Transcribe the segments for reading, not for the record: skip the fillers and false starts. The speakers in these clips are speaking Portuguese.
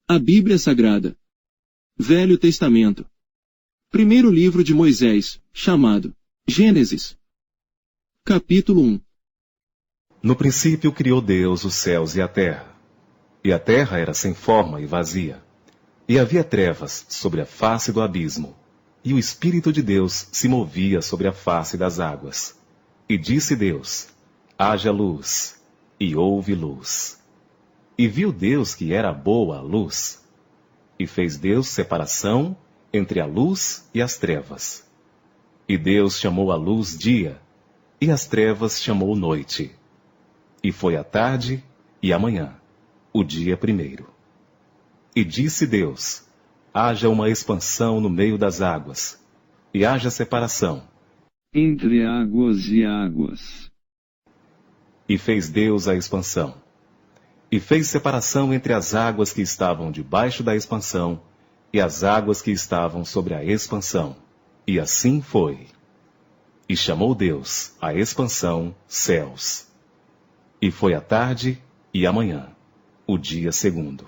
A Bíblia Sagrada. Velho Testamento. Primeiro livro de Moisés, chamado Gênesis. Capítulo 1. No princípio criou Deus os céus e a terra. E a terra era sem forma e vazia. E havia trevas sobre a face do abismo. E o Espírito de Deus se movia sobre a face das águas. E disse Deus: haja luz. E houve luz. E viu Deus que era boa a luz. E fez Deus separação entre a luz e as trevas. E Deus chamou a luz dia, e as trevas chamou noite. E foi a tarde e a manhã, o dia primeiro. E disse Deus: haja uma expansão no meio das águas, e haja separação entre águas e águas. E fez Deus a expansão. E fez separação entre as águas que estavam debaixo da expansão e as águas que estavam sobre a expansão. E assim foi. E chamou Deus a expansão céus. E foi a tarde e a manhã, o dia segundo.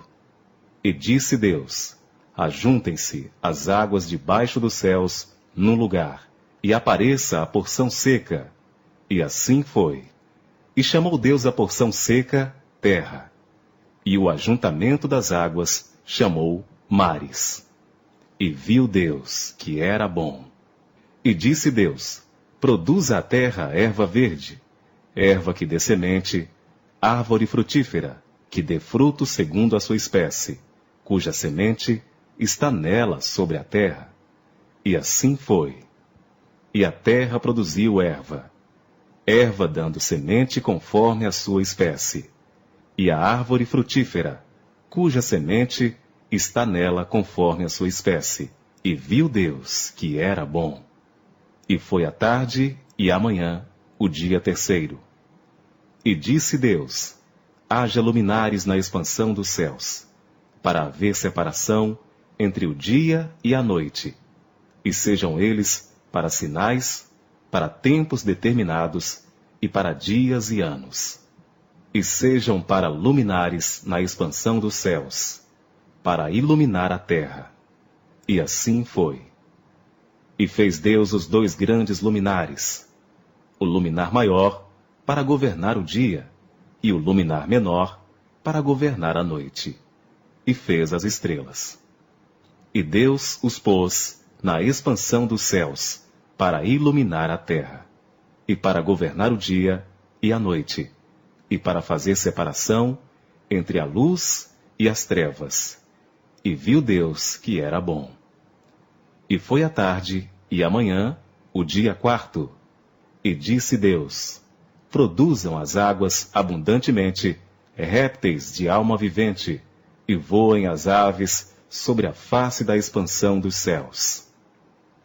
E disse Deus: ajuntem-se as águas debaixo dos céus num lugar, e apareça a porção seca. E assim foi. E chamou Deus a porção seca terra, e o ajuntamento das águas chamou mares. E viu Deus que era bom. E disse Deus: produza a terra erva verde, erva que dê semente, árvore frutífera, que dê fruto segundo a sua espécie, cuja semente está nela sobre a terra. E assim foi. E a terra produziu erva, erva dando semente conforme a sua espécie, e a árvore frutífera, cuja semente está nela conforme a sua espécie. E viu Deus que era bom. E foi a tarde e a manhã, o dia terceiro. E disse Deus: haja luminares na expansão dos céus, para haver separação entre o dia e a noite, e sejam eles para sinais, para tempos determinados, e para dias e anos. E sejam para luminares na expansão dos céus, para iluminar a terra. E assim foi. E fez Deus os dois grandes luminares, o luminar maior para governar o dia, e o luminar menor para governar a noite. E fez as estrelas. E Deus os pôs na expansão dos céus, para iluminar a terra, e para governar o dia e a noite, e para fazer separação entre a luz e as trevas. E viu Deus que era bom. E foi a tarde e a manhã, o dia quarto. E disse Deus: produzam as águas abundantemente répteis de alma vivente, e voem as aves sobre a face da expansão dos céus.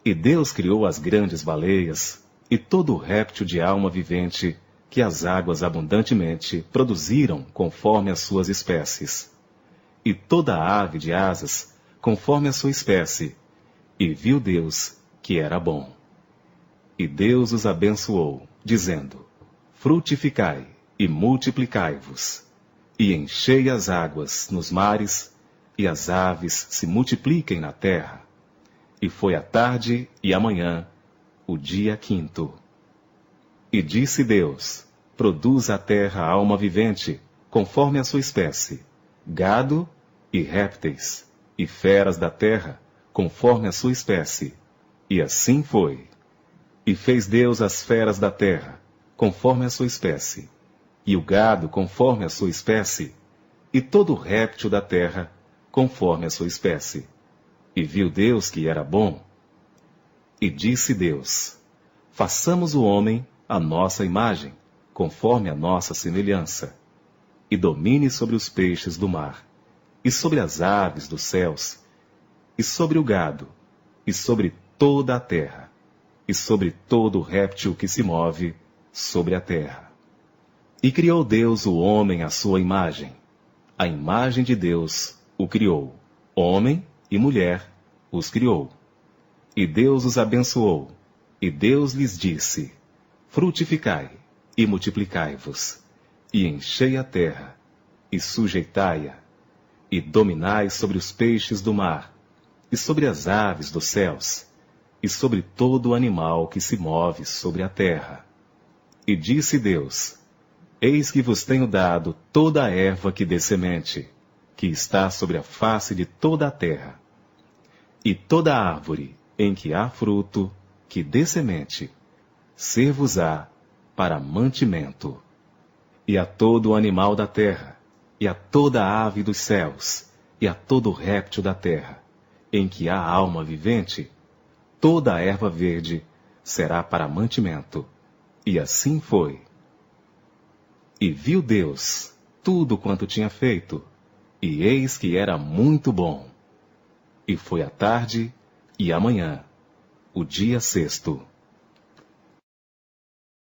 E Deus criou as grandes baleias, e todo o réptil de alma vivente, que as águas abundantemente produziram conforme as suas espécies. E toda a ave de asas, conforme a sua espécie. E viu Deus que era bom. E Deus os abençoou, dizendo: frutificai e multiplicai-vos, e enchei as águas nos mares, e as aves se multipliquem na terra. E foi a tarde e a manhã, o dia quinto. E disse Deus: produza a terra alma vivente, conforme a sua espécie, gado e répteis, e feras da terra, conforme a sua espécie. E assim foi. E fez Deus as feras da terra, conforme a sua espécie, e o gado conforme a sua espécie, e todo o réptil da terra, conforme a sua espécie. E viu Deus que era bom. E disse Deus: façamos o homem à nossa imagem, conforme a nossa semelhança, e domine sobre os peixes do mar, e sobre as aves dos céus, e sobre o gado, e sobre toda a terra, e sobre todo o réptil que se move sobre a terra. E criou Deus o homem à sua imagem. A imagem de Deus o criou, homem e mulher os criou. E Deus os abençoou, e Deus lhes disse: frutificai e multiplicai-vos, e enchei a terra, e sujeitai-a, e dominai sobre os peixes do mar, e sobre as aves dos céus, e sobre todo animal que se move sobre a terra. E disse Deus: Eis que vos tenho dado toda a erva que dê semente, que está sobre a face de toda a terra, e toda árvore em que há fruto, que dê semente, ser-vos-á para mantimento. E a todo animal da terra, e a toda ave dos céus, e a todo réptil da terra, em que há alma vivente, toda a erva verde será para mantimento. E assim foi. E viu Deus tudo quanto tinha feito, e eis que era muito bom. E foi a tarde e a manhã, o dia sexto.